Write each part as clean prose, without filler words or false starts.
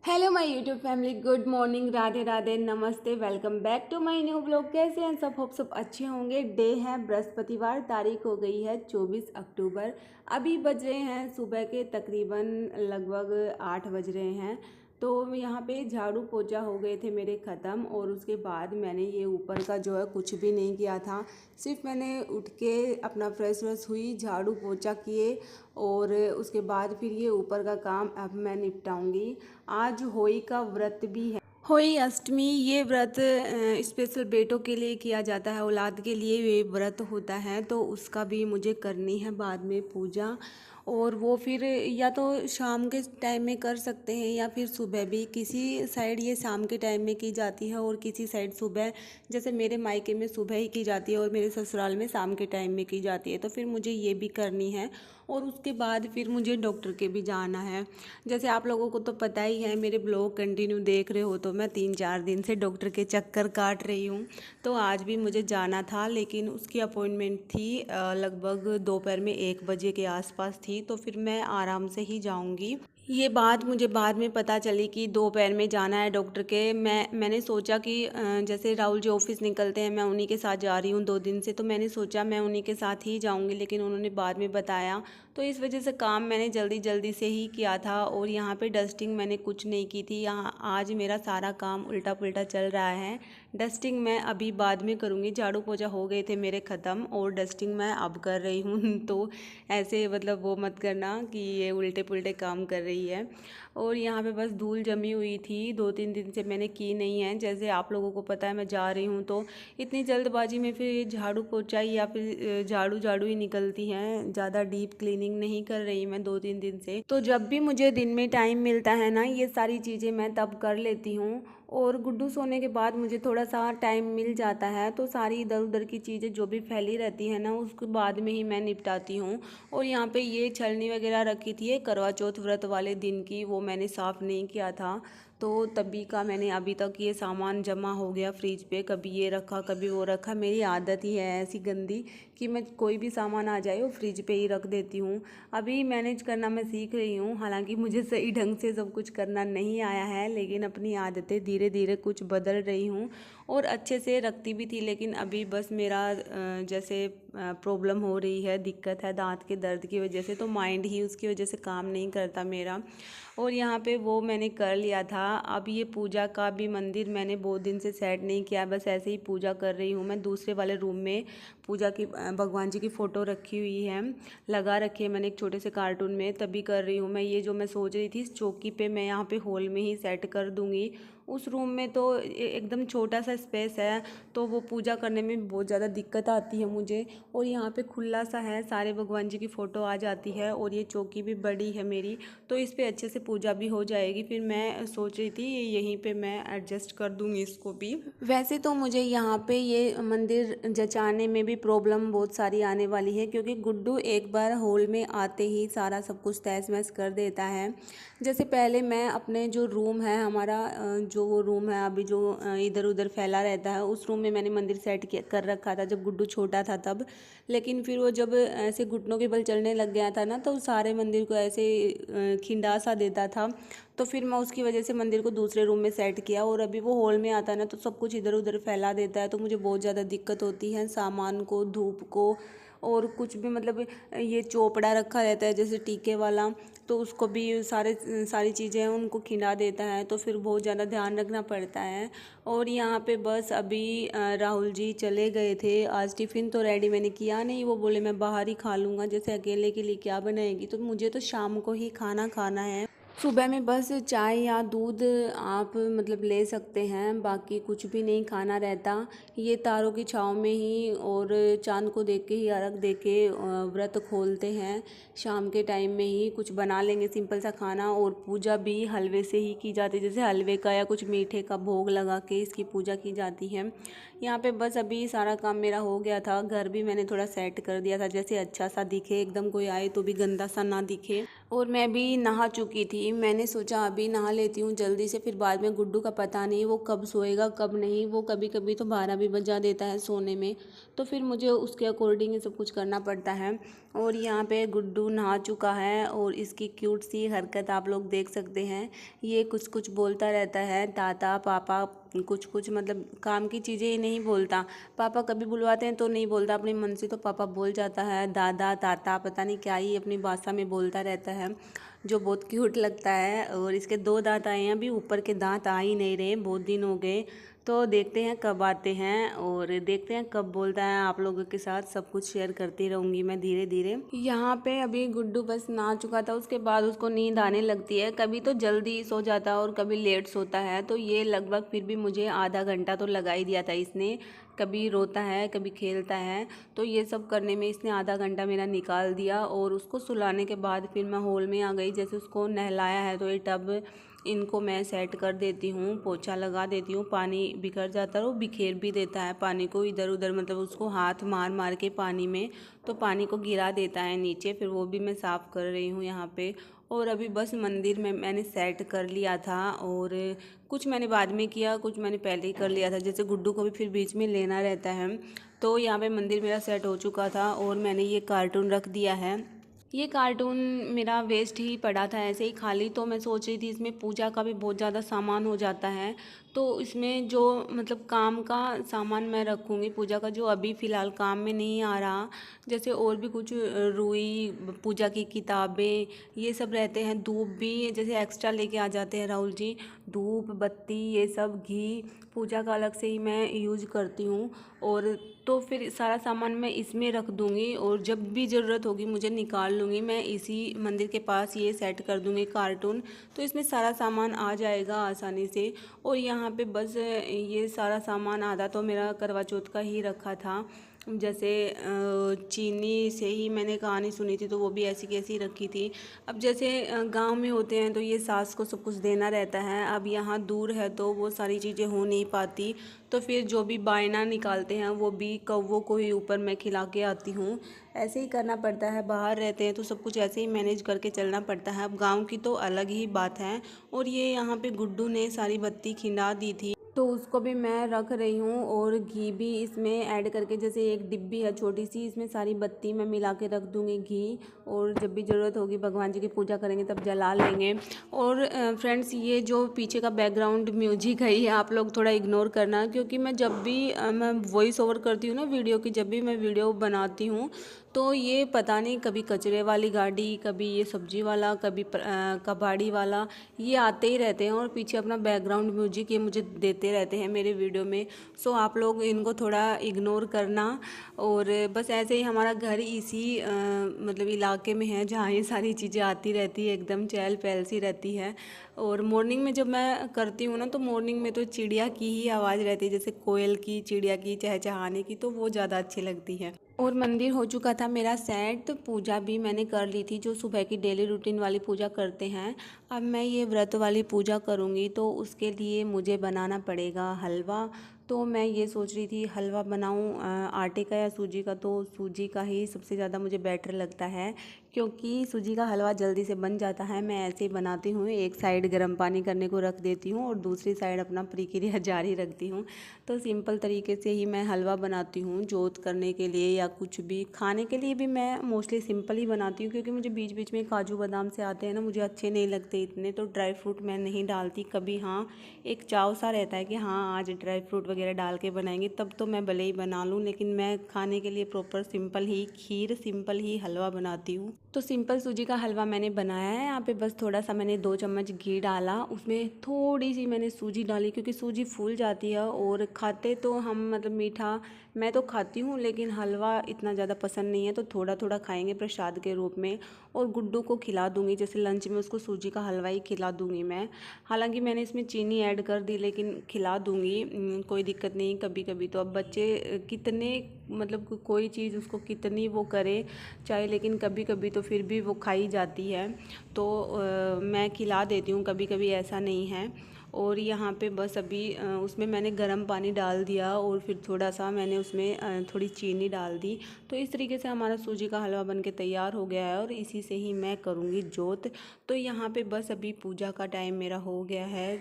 Hello my YouTube family, good morning, Radhe Radhe, नमस्ते, welcome back to my new blog. कैसे हैं सब? होप सब अच्छे होंगे। डे है बृहस्पतिवार, तारीख हो गई है 24 अक्टूबर। अभी बज रहे हैं सुबह के तकरीबन लगभग 8 बज रहे हैं। तो यहाँ पे झाड़ू पोछा हो गए थे मेरे ख़त्म, और उसके बाद मैंने ये ऊपर का जो है कुछ भी नहीं किया था। सिर्फ मैंने उठ के अपना फ्रेश व्रेश हुई, झाड़ू पोछा किए, और उसके बाद फिर ये ऊपर का काम अब मैं निपटाऊंगी। आज होई का व्रत भी है। होई अष्टमी, ये व्रत स्पेशल बेटों के लिए किया जाता है, औलाद के लिए ये व्रत होता है। तो उसका भी मुझे करनी है बाद में पूजा। और वो फिर या तो शाम के टाइम में कर सकते हैं या फिर सुबह भी। किसी साइड ये शाम के टाइम में की जाती है और किसी साइड सुबह। जैसे मेरे मायके में सुबह ही की जाती है और मेरे ससुराल में शाम के टाइम में की जाती है। तो फिर मुझे ये भी करनी है, और उसके बाद फिर मुझे डॉक्टर के भी जाना है। जैसे आप लोगों को तो पता ही है, मेरे ब्लॉग कंटिन्यू देख रहे हो तो मैं 3-4 दिन से डॉक्टर के चक्कर काट रही हूँ। तो आज भी मुझे जाना था, लेकिन उसकी अपॉइंटमेंट थी लगभग दोपहर में 1 बजे के आसपास थी। तो फिर मैं आराम से ही जाऊँगी। ये बात मुझे बाद में पता चली कि दोपहर में जाना है डॉक्टर के। मैंने सोचा कि जैसे राहुल जी ऑफिस निकलते हैं, मैं उन्हीं के साथ जा रही हूँ 2 दिन से, तो मैंने सोचा मैं उन्हीं के साथ ही जाऊँगी, लेकिन उन्होंने बाद में बताया। तो इस वजह से काम मैंने जल्दी जल्दी से ही किया था। और यहाँ पे डस्टिंग मैंने कुछ नहीं की थी। यहाँ आज मेरा सारा काम उल्टा पुल्टा चल रहा है। डस्टिंग मैं अभी बाद में करूँगी। झाड़ू पोछा हो गए थे मेरे ख़त्म, और डस्टिंग मैं अब कर रही हूँ। तो ऐसे मतलब वो मत करना कि ये उल्टे पुल्टे काम कर रही है। और यहाँ पे बस धूल जमी हुई थी, 2-3 दिन से मैंने की नहीं है। जैसे आप लोगों को पता है, मैं जा रही हूँ तो इतनी जल्दबाजी में फिर ये झाड़ू पोछा या फिर झाड़ू झाड़ू ही निकलती हैं। ज़्यादा डीप क्लीनिंग नहीं कर रही मैं 2-3 दिन से। तो जब भी मुझे दिन में टाइम मिलता है ना, ये सारी चीज़ें मैं तब कर लेती हूँ। और गुड्डू सोने के बाद मुझे थोड़ा सा टाइम मिल जाता है, तो सारी इधर उधर की चीज़ें जो भी फैली रहती है ना, उसके बाद में ही मैं निपटाती हूँ। और यहाँ पे ये छलनी वगैरह रखी थी करवा चौथ व्रत वाले दिन की, वो मैंने साफ़ नहीं किया था। तो तभी का मैंने अभी तक ये सामान जमा हो गया फ्रिज पे, कभी ये रखा कभी वो रखा। मेरी आदत ही है ऐसी गंदी कि मैं कोई भी सामान आ जाए वो फ्रिज पे ही रख देती हूँ। अभी मैनेज करना मैं सीख रही हूँ, हालांकि मुझे सही ढंग से सब कुछ करना नहीं आया है, लेकिन अपनी आदतें धीरे धीरे कुछ बदल रही हूँ। और अच्छे से रखती भी थी, लेकिन अभी बस मेरा जैसे प्रॉब्लम हो रही है, दिक्कत है दांत के दर्द की वजह से, तो माइंड ही उसकी वजह से काम नहीं करता मेरा। और यहाँ पे वो मैंने कर लिया था। अब ये पूजा का भी मंदिर मैंने बहुत दिन से सेट नहीं किया, बस ऐसे ही पूजा कर रही हूँ मैं। दूसरे वाले रूम में पूजा की भगवान जी की फ़ोटो रखी हुई है, लगा रखी है मैंने एक छोटे से कार्टून में, तभी कर रही हूँ मैं। ये जो मैं सोच रही थी इस चौकी पे मैं यहाँ पे हॉल में ही सेट कर दूँगी। उस रूम में तो एकदम छोटा सा स्पेस है, तो वो पूजा करने में बहुत ज़्यादा दिक्कत आती है मुझे। और यहाँ पे खुला सा है, सारे भगवान जी की फ़ोटो आ जाती है, और ये चौकी भी बड़ी है मेरी, तो इस पे अच्छे से पूजा भी हो जाएगी। फिर मैं सोच रही थी यहीं पे मैं एडजस्ट कर दूँगी इसको भी। वैसे तो मुझे यहाँ पे ये मंदिर जचाने में भी प्रॉब्लम बहुत सारी आने वाली है, क्योंकि गुड्डू एक बार हॉल में आते ही सारा सब कुछ तहस महस कर देता है। जैसे पहले मैं अपने जो रूम है हमारा, जो वो रूम है अभी जो इधर उधर फैला रहता है, उस रूम में मैंने मंदिर सेट कर रखा था जब गुड्डू छोटा था तब। लेकिन फिर वो जब ऐसे घुटनों के बल चलने लग गया था ना, तो सारे मंदिर को ऐसे खिंडा सा देता था। तो फिर मैं उसकी वजह से मंदिर को दूसरे रूम में सेट किया, और अभी वो हॉल में आता है ना, तो सब कुछ इधर उधर फैला देता है, तो मुझे बहुत ज़्यादा दिक्कत होती है सामान को, धूप को, और कुछ भी मतलब ये चोपड़ा रखा रहता है जैसे टीके वाला, तो उसको भी सारी चीज़ें हैं उनको खिला देता है, तो फिर बहुत ज़्यादा ध्यान रखना पड़ता है। और यहाँ पे बस अभी राहुल जी चले गए थे। आज टिफ़िन तो रेडी मैंने किया नहीं, वो बोले मैं बाहर ही खा लूँगा। जैसे अकेले के लिए क्या बनाएगी, तो मुझे तो शाम को ही खाना खाना है। सुबह में बस चाय या दूध आप मतलब ले सकते हैं, बाकी कुछ भी नहीं खाना रहता। ये तारों की छाँव में ही और चांद को देख के ही, अर्घ दे के व्रत खोलते हैं। शाम के टाइम में ही कुछ बना लेंगे सिंपल सा खाना, और पूजा भी हलवे से ही की जाती है, जैसे हलवे का या कुछ मीठे का भोग लगा के इसकी पूजा की जाती है। यहाँ पे बस अभी सारा काम मेरा हो गया था। घर भी मैंने थोड़ा सेट कर दिया था, जैसे अच्छा सा दिखे, एकदम कोई आए तो भी गंदा सा ना दिखे। और मैं भी नहा चुकी थी, मैंने सोचा अभी नहा लेती हूँ जल्दी से, फिर बाद में गुड्डू का पता नहीं वो कब सोएगा कब नहीं, वो कभी कभी तो 12 भी बजा देता है सोने में, तो फिर मुझे उसके अकॉर्डिंग ही सब कुछ करना पड़ता है। और यहाँ पे गुड्डू नहा चुका है और इसकी क्यूट सी हरकत आप लोग देख सकते हैं। ये कुछ कुछ बोलता रहता है, ताता पापा कुछ कुछ, मतलब काम की चीज़ें ही नहीं बोलता। पापा कभी बुलवाते हैं तो नहीं बोलता, अपने मन से तो पापा बोल जाता है। दादा ताता पता नहीं क्या ही अपनी भाषा में बोलता रहता है, जो बहुत क्यूट लगता है। और इसके 2 दांत आए हैं, अभी ऊपर के दांत आ ही नहीं रहे, बहुत दिन हो गए। तो देखते हैं कब आते हैं और देखते हैं कब बोलता है। आप लोगों के साथ सब कुछ शेयर करती रहूँगी मैं धीरे धीरे। यहाँ पे अभी गुड्डू बस नहा चुका था, उसके बाद उसको नींद आने लगती है। कभी तो जल्दी सो जाता है और कभी लेट सोता है। तो ये लगभग फिर भी मुझे आधा घंटा तो लगा ही दिया था इसने। कभी रोता है कभी खेलता है, तो ये सब करने में इसने आधा घंटा मेरा निकाल दिया। और उसको सुलाने के बाद फिर मैं हॉल में आ गई। जैसे उसको नहलाया है तो ये टब इनको मैं सेट कर देती हूँ, पोछा लगा देती हूँ। पानी बिखर जाता है, वो बिखेर भी देता है पानी को इधर उधर, मतलब उसको हाथ मार मार के पानी में तो पानी को गिरा देता है नीचे। फिर वो भी मैं साफ़ कर रही हूँ यहाँ पे। और अभी बस मंदिर में मैंने सेट कर लिया था, और कुछ मैंने बाद में किया, कुछ मैंने पहले ही कर लिया था। जैसे गुड्डू को भी फिर बीच में लेना रहता है। तो यहाँ पे मंदिर मेरा सेट हो चुका था और मैंने ये कार्टून रख दिया है। ये कार्टून मेरा वेस्ट ही पड़ा था ऐसे ही खाली, तो मैं सोच रही थी इसमें पूजा का भी बहुत ज़्यादा सामान हो जाता है, तो इसमें जो मतलब काम का सामान मैं रखूँगी पूजा का, जो अभी फ़िलहाल काम में नहीं आ रहा। जैसे और भी कुछ रुई, पूजा की किताबें, ये सब रहते हैं। धूप भी जैसे एक्स्ट्रा लेके आ जाते हैं राहुल जी, धूप बत्ती ये सब, घी पूजा का अलग से ही मैं यूज करती हूँ। और तो फिर सारा सामान मैं इसमें रख दूँगी, और जब भी ज़रूरत होगी मुझे निकाल लूँगी। मैं इसी मंदिर के पास ये सेट कर दूँगी कार्टून, तो इसमें सारा सामान आ जाएगा आसानी से। और यहाँ पे बस ये सारा सामान आधा तो मेरा करवा चौथ का ही रखा था। जैसे चीनी से ही मैंने कहानी सुनी थी, तो वो भी ऐसी की ऐसी रखी थी। अब जैसे गांव में होते हैं तो ये सास को सब कुछ देना रहता है। अब यहाँ दूर है तो वो सारी चीज़ें हो नहीं पाती, तो फिर जो भी बायना निकालते हैं वो भी कौवों को ही ऊपर मैं खिला के आती हूँ। ऐसे ही करना पड़ता है, बाहर रहते हैं तो सब कुछ ऐसे ही मैनेज करके चलना पड़ता है। अब गांव की तो अलग ही बात है। और ये यहाँ पे गुड्डू ने सारी बत्ती खिला दी थी, तो उसको भी मैं रख रही हूँ। और घी भी इसमें ऐड करके, जैसे एक डिब्बी है छोटी सी, इसमें सारी बत्ती मैं मिला के रख दूँगी घी। और जब भी ज़रूरत होगी भगवान जी की पूजा करेंगे तब जला लेंगे। और फ्रेंड्स, ये जो पीछे का बैकग्राउंड म्यूजिक है ये आप लोग थोड़ा इग्नोर करना, क्योंकि मैं जब भी मैं वॉइस ओवर करती हूँ ना वीडियो की, जब भी मैं वीडियो बनाती हूँ तो ये पता नहीं कभी कचरे वाली गाड़ी, कभी ये सब्जी वाला, कभी कबाड़ी वाला, ये आते ही रहते हैं और पीछे अपना बैकग्राउंड म्यूजिक ये मुझे देते रहते हैं मेरे वीडियो में। सो आप लोग इनको थोड़ा इग्नोर करना। और बस ऐसे ही हमारा घर इसी मतलब इलाके में है जहाँ ये सारी चीज़ें आती रहती है, एकदम चहल पहल सी रहती है। और मॉर्निंग में जब मैं करती हूँ ना, तो मॉर्निंग में तो चिड़िया की ही आवाज़ रहती है, जैसे कोयल की, चिड़िया की चहचहाने की, तो वो ज़्यादा अच्छी लगती है। और मंदिर हो चुका था मेरा सेट, तो पूजा भी मैंने कर ली थी, जो सुबह की डेली रूटीन वाली पूजा करते हैं। अब मैं ये व्रत वाली पूजा करूँगी, तो उसके लिए मुझे बनाना पड़ेगा हलवा। तो मैं ये सोच रही थी हलवा बनाऊँ आटे का या सूजी का, तो सूजी का ही सबसे ज़्यादा मुझे बेटर लगता है, क्योंकि सूजी का हलवा जल्दी से बन जाता है। मैं ऐसे ही बनाती हूँ, एक साइड गर्म पानी करने को रख देती हूँ और दूसरी साइड अपना प्रक्रिया जारी रखती हूँ। तो सिंपल तरीके से ही मैं हलवा बनाती हूँ। जोत करने के लिए या कुछ भी खाने के लिए भी मैं मोस्टली सिंपल ही बनाती हूँ, क्योंकि मुझे बीच बीच में काजू बादाम से आते हैं ना, मुझे अच्छे नहीं लगते इतने, तो ड्राई फ्रूट मैं नहीं डालती कभी। हाँ, एक चाव सा रहता है कि हाँ आज ड्राई फ्रूट वगैरह डाल के बनाएंगे, तब तो मैं भले ही बना लूँ, लेकिन मैं खाने के लिए प्रॉपर सिंपल ही खीर, सिंपल ही हलवा बनाती हूँ। तो सिंपल सूजी का हलवा मैंने बनाया है। यहाँ पे बस थोड़ा सा मैंने 2 चम्मच घी डाला, उसमें थोड़ी सी मैंने सूजी डाली, क्योंकि सूजी फूल जाती है। और खाते तो हम मतलब मीठा मैं तो खाती हूँ, लेकिन हलवा इतना ज़्यादा पसंद नहीं है, तो थोड़ा थोड़ा खाएंगे प्रसाद के रूप में। और गुड्डू को खिला दूँगी, जैसे लंच में उसको सूजी का हलवा ही खिला दूँगी मैं। हालांकि मैंने इसमें चीनी ऐड कर दी, लेकिन खिला दूँगी, कोई दिक्कत नहीं। कभी कभी तो अब बच्चे कितने मतलब कोई चीज़ उसको कितनी वो करे चाहे, लेकिन कभी कभी तो फिर भी वो खाई जाती है, तो मैं खिला देती हूँ, कभी कभी ऐसा नहीं है। और यहाँ पे बस अभी उसमें मैंने गर्म पानी डाल दिया और फिर थोड़ा सा मैंने उसमें थोड़ी चीनी डाल दी। तो इस तरीके से हमारा सूजी का हलवा बन के तैयार हो गया है और इसी से ही मैं करूँगी जोत। तो यहाँ पे बस अभी पूजा का टाइम मेरा हो गया है,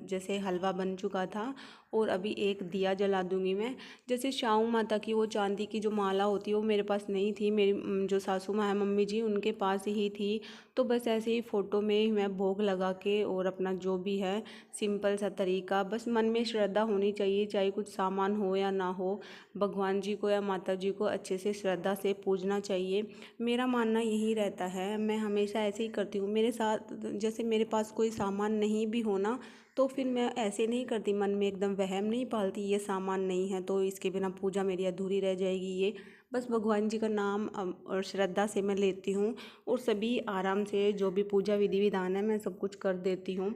जैसे हलवा बन चुका था और अभी एक दिया जला दूँगी मैं। जैसे शाहू माता की वो चांदी की जो माला होती है वो मेरे पास नहीं थी, मेरी जो सासू माँ है मम्मी जी उनके पास ही थी। तो बस ऐसे ही फ़ोटो में ही मैं भोग लगा के और अपना जो भी है सिंपल सा तरीका, बस मन में श्रद्धा होनी चाहिए, चाहे कुछ सामान हो या ना हो, भगवान जी को या माता जी को अच्छे से श्रद्धा से पूजना चाहिए। मेरा मानना यही रहता है, मैं हमेशा ऐसे ही करती हूँ। मेरे साथ जैसे मेरे पास कोई सामान नहीं भी होना तो फिर मैं ऐसे नहीं करती, मन में एकदम वहम नहीं पालती ये सामान नहीं है तो इसके बिना पूजा मेरी अधूरी रह जाएगी। ये बस भगवान जी का नाम और श्रद्धा से मैं लेती हूँ और सभी आराम से जो भी पूजा विधि विधान है मैं सब कुछ कर देती हूँ।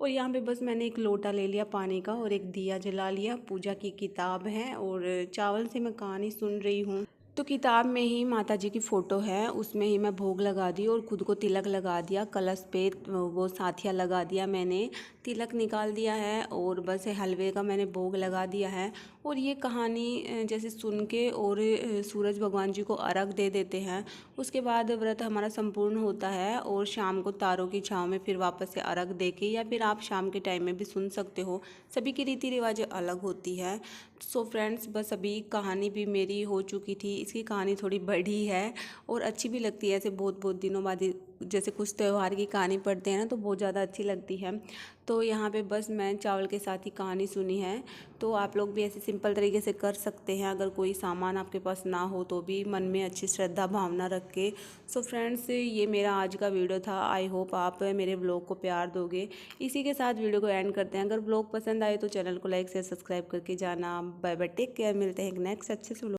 और यहाँ पे बस मैंने एक लोटा ले लिया पानी का और एक दिया जला लिया, पूजा की किताब है और चावल से मैं कहानी सुन रही हूँ। तो किताब में ही माता जी की फ़ोटो है, उसमें ही मैं भोग लगा दी और खुद को तिलक लगा दिया, कलश पे वो साथिया लगा दिया, मैंने तिलक निकाल दिया है और बस हलवे का मैंने भोग लगा दिया है। और ये कहानी जैसे सुन के और सूरज भगवान जी को अर्घ दे देते हैं, उसके बाद व्रत हमारा संपूर्ण होता है और शाम को तारों की छाँव में फिर वापस से अर्घ दे के, या फिर आप शाम के टाइम में भी सुन सकते हो, सभी की रीति रिवाज अलग होती है। सो फ्रेंड्स बस अभी कहानी भी मेरी हो चुकी थी, इसकी कहानी थोड़ी बड़ी है और अच्छी भी लगती है, ऐसे बहुत बहुत दिनों बाद जैसे कुछ त्यौहार की कहानी पढ़ते हैं ना तो बहुत ज़्यादा अच्छी लगती है। तो यहाँ पे बस मैं चावल के साथ ही कहानी सुनी है। तो आप लोग भी ऐसे सिंपल तरीके से कर सकते हैं, अगर कोई सामान आपके पास ना हो तो भी मन में अच्छी श्रद्धा भावना रख के। सो फ्रेंड्स ये मेरा आज का वीडियो था, आई होप आप मेरे ब्लॉग को प्यार दोगे। इसी के साथ वीडियो को एंड करते हैं। अगर ब्लॉग पसंद आए तो चैनल को लाइक शेयर सब्सक्राइब करके जाना। बाय बाय, टेक केयर, मिलते हैं एक नेक्स्ट अच्छे से